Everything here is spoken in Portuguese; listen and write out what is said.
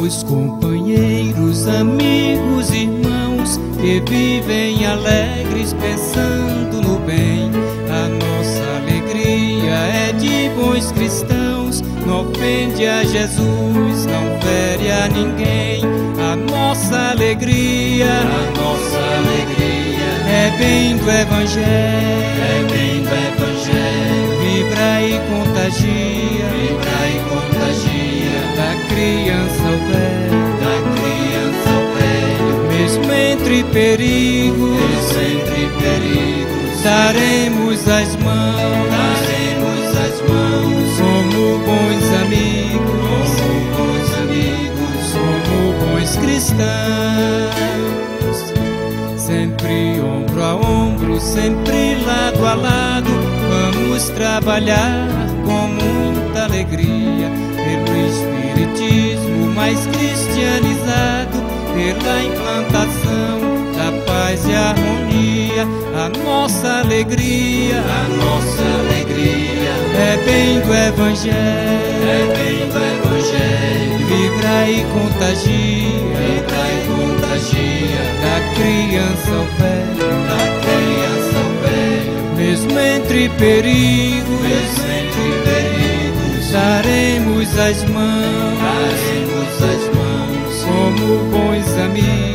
Somos companheiros, amigos, irmãos, que vivem alegres pensando no bem. A nossa alegria é de bons cristãos, não ofende a Jesus, não fere a ninguém. A nossa alegria é bem do Evangelho, vibra e contagia, da criança ao velho, mesmo entre perigos, daremos as mãos, como bons amigos, como bons cristãos, sempre ombro a ombro, sempre lado a lado, vamos trabalhar com muita alegria pelo Espiritismo mais cristianizado, pela implantação da paz e harmonia. A nossa alegria é bem do Evangelho, vibra e contagia, da criança ao velho, mesmo entre perigos, daremos as mãos, como bons amigos,